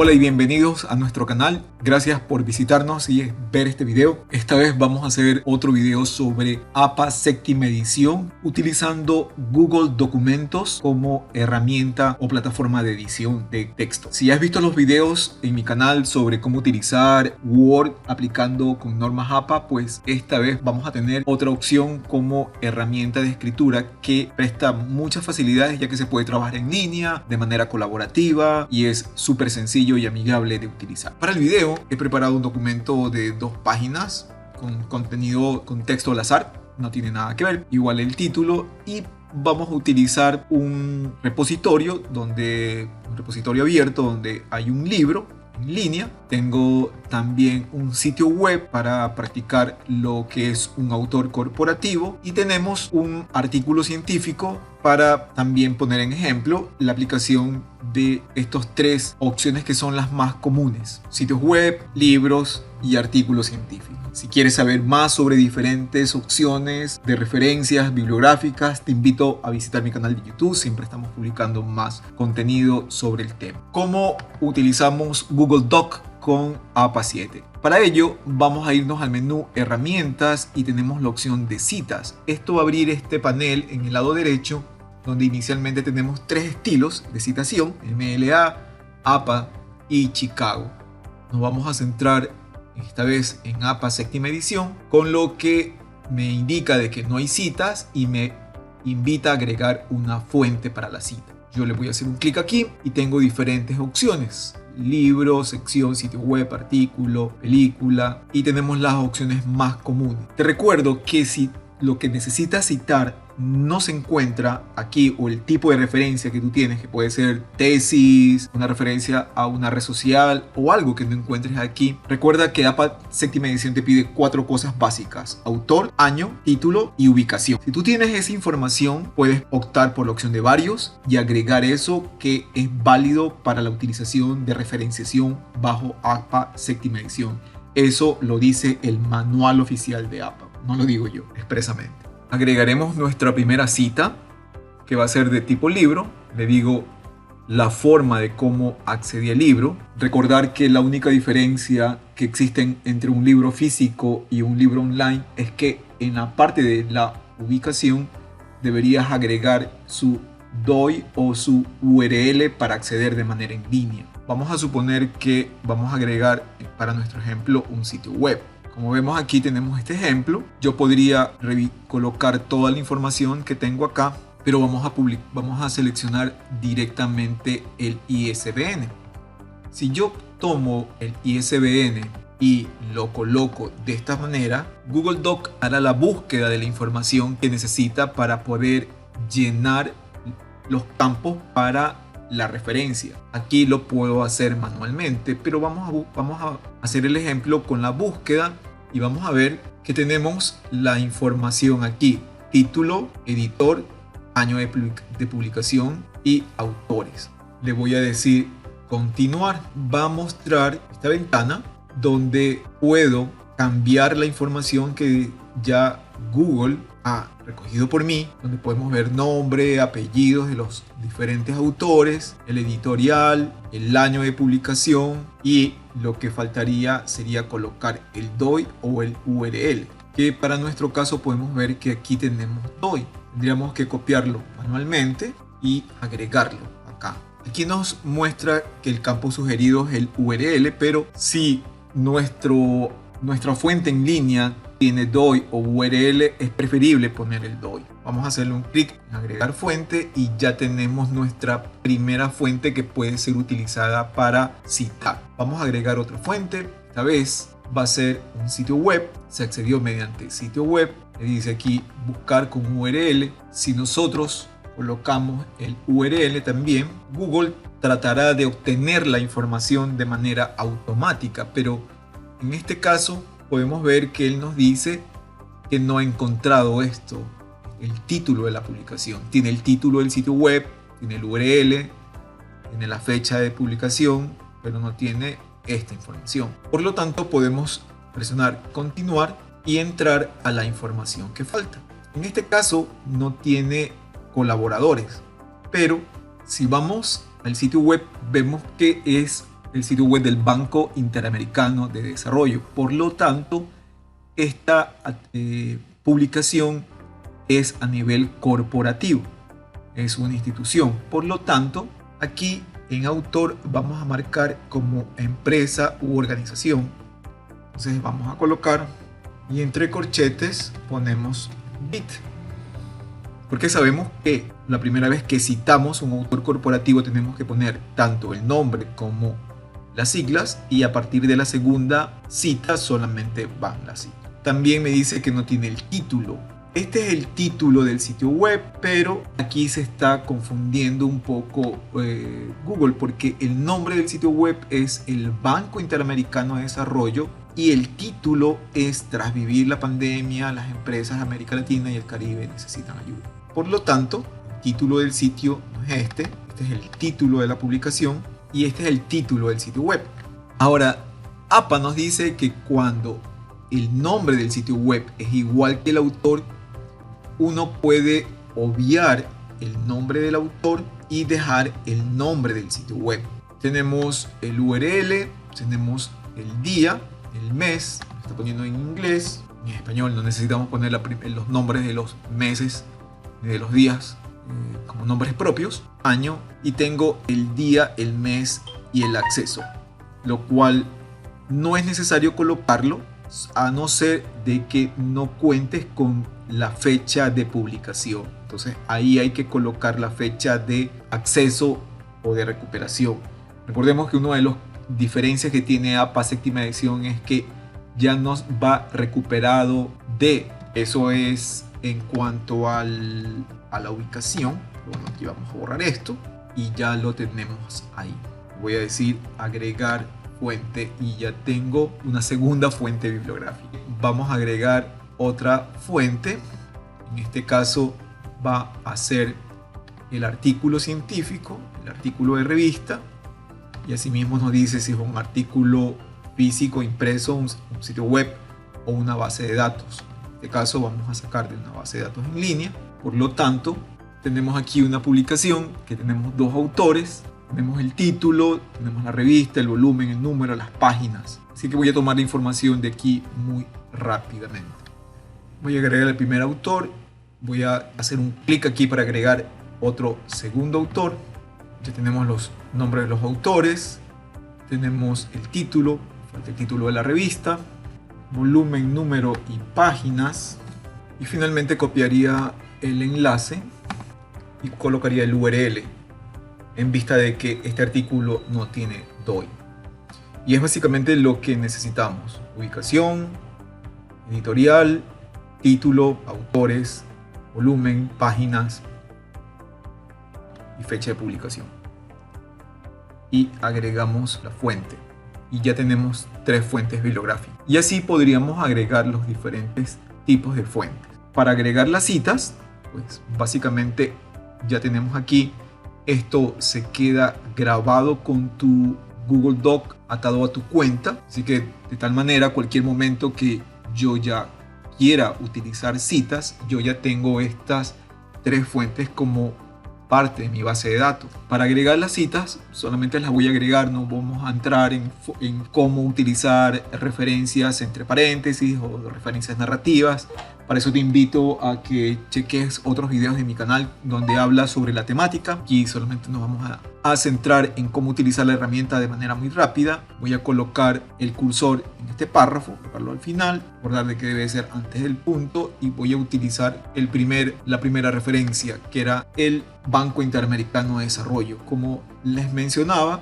Hola y bienvenidos a nuestro canal. Gracias por visitarnos y ver este video. Esta vez vamos a hacer otro video sobre APA séptima edición utilizando Google Documentos como herramienta o plataforma de edición de texto. Si has visto los videos en mi canal sobre cómo utilizar Word aplicando con normas APA, pues esta vez vamos a tener otra opción como herramienta de escritura que presta muchas facilidades, ya que se puede trabajar en línea de manera colaborativa y es súper sencillo y amigable de utilizar. Para el video he preparado un documento de 2 páginas con contenido con texto al azar, no tiene nada que ver, igual el título, y vamos a utilizar un repositorio abierto donde hay un libro en línea. Tengo también un sitio web para practicar lo que es un autor corporativo y tenemos un artículo científico para también poner en ejemplo la aplicación de estas 3 opciones que son las más comunes: sitios web, libros y artículos científicos. Si quieres saber más sobre diferentes opciones de referencias bibliográficas, te invito a visitar mi canal de YouTube. Siempre estamos publicando más contenido sobre el tema. ¿Cómo utilizamos Google Doc con APA 7? Para ello vamos a irnos al menú herramientas y tenemos la opción de citas. Esto va a abrir este panel en el lado derecho, donde inicialmente tenemos 3 estilos de citación: MLA, APA y Chicago. Nos vamos a centrar esta vez en APA séptima edición, con lo que me indica de que no hay citas y me invita a agregar una fuente para la cita. Yo le voy a hacer un clic aquí y tengo diferentes opciones: libro, sección, sitio web, artículo, película, y tenemos las opciones más comunes. Te recuerdo que si lo que necesitas citar no se encuentra aquí, o el tipo de referencia que tú tienes, que puede ser tesis, una referencia a una red social o algo que no encuentres aquí, recuerda que APA séptima edición te pide 4 cosas básicas: autor, año, título y ubicación. Si tú tienes esa información, puedes optar por la opción de varios y agregar eso, que es válido para la utilización de referenciación bajo APA séptima edición. Eso lo dice el manual oficial de APA, no lo digo yo expresamente. Agregaremos nuestra primera cita, que va a ser de tipo libro. Le digo la forma de cómo accedí al libro. Recordar que la única diferencia que existe entre un libro físico y un libro online es que en la parte de la ubicación deberías agregar su DOI o su URL para acceder de manera en línea. Vamos a suponer que vamos a agregar para nuestro ejemplo un sitio web. Como vemos aquí tenemos este ejemplo. Yo podría colocar toda la información que tengo acá, pero vamos a seleccionar directamente el ISBN. Si yo tomo el ISBN y lo coloco de esta manera, Google Doc hará la búsqueda de la información que necesita para poder llenar los campos para la referencia. Aquí lo puedo hacer manualmente, pero vamos a hacer el ejemplo con la búsqueda y vamos a ver que tenemos la información aquí: título, editor, año de publicación y autores. Le voy a decir continuar. Va a mostrar esta ventana donde puedo cambiar la información que ya Google ha recogido por mí, donde podemos ver nombre, apellidos de los diferentes autores, el editorial, el año de publicación, y lo que faltaría sería colocar el DOI o el URL, que para nuestro caso podemos ver que aquí tenemos DOI. Tendríamos que copiarlo manualmente y agregarlo acá. Aquí nos muestra que el campo sugerido es el URL, pero si nuestra fuente en línea tiene DOI o URL, es preferible poner el DOI. Vamos a hacerle un clic en agregar fuente y ya tenemos nuestra primera fuente que puede ser utilizada para citar. Vamos a agregar otra fuente. Esta vez va a ser un sitio web. Se accedió mediante sitio web. Le dice aquí buscar con URL. Si nosotros colocamos el URL también, Google tratará de obtener la información de manera automática, pero en este caso podemos ver que él nos dice que no ha encontrado esto, el título de la publicación. Tiene el título del sitio web, tiene el URL, tiene la fecha de publicación, pero no tiene esta información. Por lo tanto, podemos presionar continuar y entrar a la información que falta. En este caso no tiene colaboradores, pero si vamos al sitio web vemos que es el sitio web del Banco Interamericano de Desarrollo. Por lo tanto, esta publicación es a nivel corporativo, es una institución. Por lo tanto, aquí en autor vamos a marcar como empresa u organización. Entonces vamos a colocar y entre corchetes ponemos BIT, porque sabemos que la primera vez que citamos un autor corporativo tenemos que poner tanto el nombre como las siglas, y a partir de la segunda cita solamente van las siglas. También me dice que no tiene el título. Este es el título del sitio web, pero aquí se está confundiendo un poco Google, porque el nombre del sitio web es el Banco Interamericano de Desarrollo y el título es: tras vivir la pandemia, las empresas de América Latina y el Caribe necesitan ayuda. Por lo tanto, el título del sitio no es este es el título de la publicación y este es el título del sitio web. Ahora, APA nos dice que cuando el nombre del sitio web es igual que el autor, uno puede obviar el nombre del autor y dejar el nombre del sitio web. Tenemos el URL, tenemos el día, el mes, lo está poniendo en inglés, en español no necesitamos poner los nombres de los meses, de los días como nombres propios, año, y tengo el día, el mes y el acceso, lo cual no es necesario colocarlo a no ser de que no cuentes con la fecha de publicación. Entonces ahí hay que colocar la fecha de acceso o de recuperación. Recordemos que una de las diferencias que tiene APA séptima edición es que ya nos va recuperado de, eso es en cuanto a la ubicación. Bueno, aquí vamos a borrar esto y ya lo tenemos ahí. Voy a decir agregar fuente y ya tengo una segunda fuente bibliográfica. Vamos a agregar otra fuente. En este caso va a ser el artículo científico, el artículo de revista, y asimismo nos dice si es un artículo físico, impreso, un sitio web o una base de datos. En este caso vamos a sacar de una base de datos en línea. Por lo tanto, tenemos aquí una publicación que tenemos dos autores. Tenemos el título, tenemos la revista, el volumen, el número, las páginas. Así que voy a tomar la información de aquí muy rápidamente. Voy a agregar el primer autor. Voy a hacer un clic aquí para agregar otro segundo autor. Ya tenemos los nombres de los autores. Tenemos el título de la revista, volumen, número y páginas. Y finalmente copiaría el enlace y colocaría el URL, en vista de que este artículo no tiene DOI. Y es básicamente lo que necesitamos: ubicación, editorial, título, autores, volumen, páginas y fecha de publicación. Y agregamos la fuente y ya tenemos 3 fuentes bibliográficas. Y así podríamos agregar los diferentes tipos de fuentes. Para agregar las citas, pues básicamente ya tenemos aquí. Esto se queda grabado con tu Google Doc atado a tu cuenta, así que de tal manera cualquier momento que yo ya quiera utilizar citas, yo ya tengo estas 3 fuentes como parte de mi base de datos. Para agregar las citas solamente las voy a agregar, no vamos a entrar en cómo utilizar referencias entre paréntesis o referencias narrativas. Para eso te invito a que cheques otros videos de mi canal donde habla sobre la temática. Aquí solamente nos vamos a centrar en cómo utilizar la herramienta de manera muy rápida. Voy a colocar el cursor en este párrafo, colocarlo al final, recordar de que debe ser antes del punto, y voy a utilizar la primera referencia, que era el Banco Interamericano de Desarrollo. Como les mencionaba,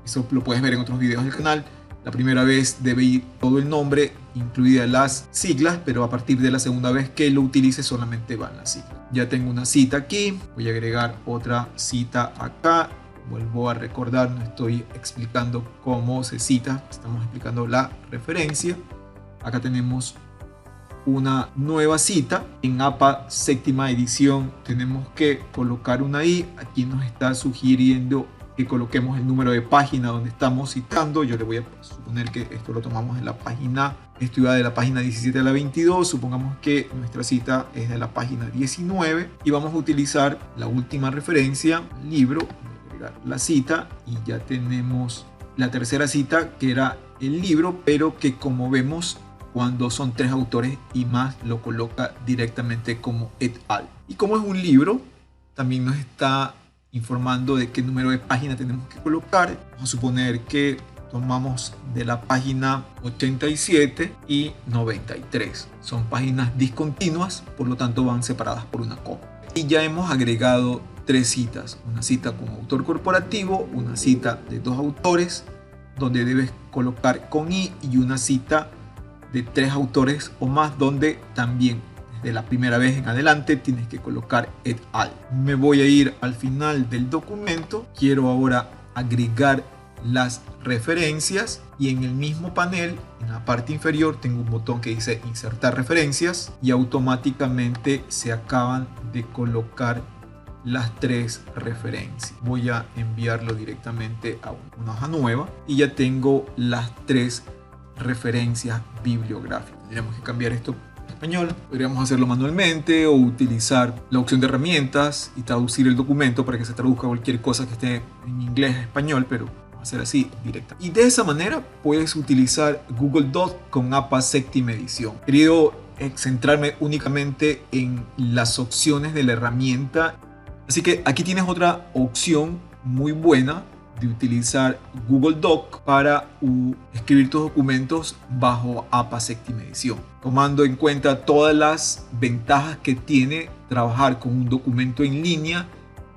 eso lo puedes ver en otros videos del canal, la primera vez debe ir todo el nombre, incluidas las siglas, pero a partir de la segunda vez que lo utilice solamente van las siglas. Ya tengo una cita aquí, voy a agregar otra cita acá. Vuelvo a recordar, no estoy explicando cómo se cita, estamos explicando la referencia. Acá tenemos una nueva cita. En APA séptima edición tenemos que colocar una I. Aquí nos está sugiriendo que coloquemos el número de página donde estamos citando. Yo le voy a suponer que esto lo tomamos en la página, esto iba de la página 17 a la 22, supongamos que nuestra cita es de la página 19 y vamos a utilizar la última referencia, libro, agregar la cita y ya tenemos la tercera cita, que era el libro, pero que como vemos, cuando son 3 autores y más, lo coloca directamente como et al. Y como es un libro, también nos está informando de qué número de página tenemos que colocar. Vamos a suponer que tomamos de la página 87 y 93. Son páginas discontinuas, por lo tanto van separadas por una coma. Y ya hemos agregado 3 citas. Una cita con autor corporativo, una cita de 2 autores, donde debes colocar con i, y una cita de 3 autores o más, donde también desde la primera vez en adelante tienes que colocar et al. Me voy a ir al final del documento. Quiero ahora agregar las referencias, y en el mismo panel, en la parte inferior, tengo un botón que dice insertar referencias, y automáticamente se acaban de colocar las 3 referencias. Voy a enviarlo directamente a una hoja nueva y ya tengo las 3 referencias bibliográficas. Tendríamos que cambiar esto a español. Podríamos hacerlo manualmente o utilizar la opción de herramientas y traducir el documento para que se traduzca cualquier cosa que esté en inglés a español, pero vamos a hacer así directa. Y de esa manera puedes utilizar Google Docs con APA séptima edición. He querido centrarme únicamente en las opciones de la herramienta. Así que aquí tienes otra opción muy buena de utilizar Google Doc para escribir tus documentos bajo APA séptima edición, tomando en cuenta todas las ventajas que tiene trabajar con un documento en línea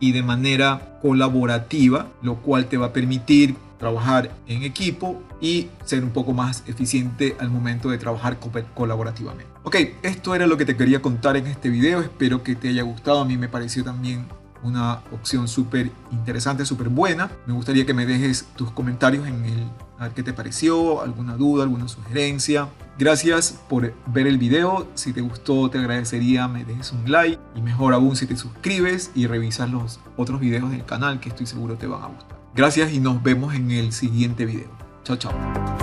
y de manera colaborativa, lo cual te va a permitir trabajar en equipo y ser un poco más eficiente al momento de trabajar colaborativamente. Ok, esto era lo que te quería contar en este video. Espero que te haya gustado. A mí me pareció también una opción súper interesante, súper buena. Me gustaría que me dejes tus comentarios a ver qué te pareció, alguna duda, alguna sugerencia. Gracias por ver el video. Si te gustó, te agradecería me dejes un like, y mejor aún si te suscribes y revisas los otros videos del canal, que estoy seguro te van a gustar. Gracias y nos vemos en el siguiente video. Chao, chao.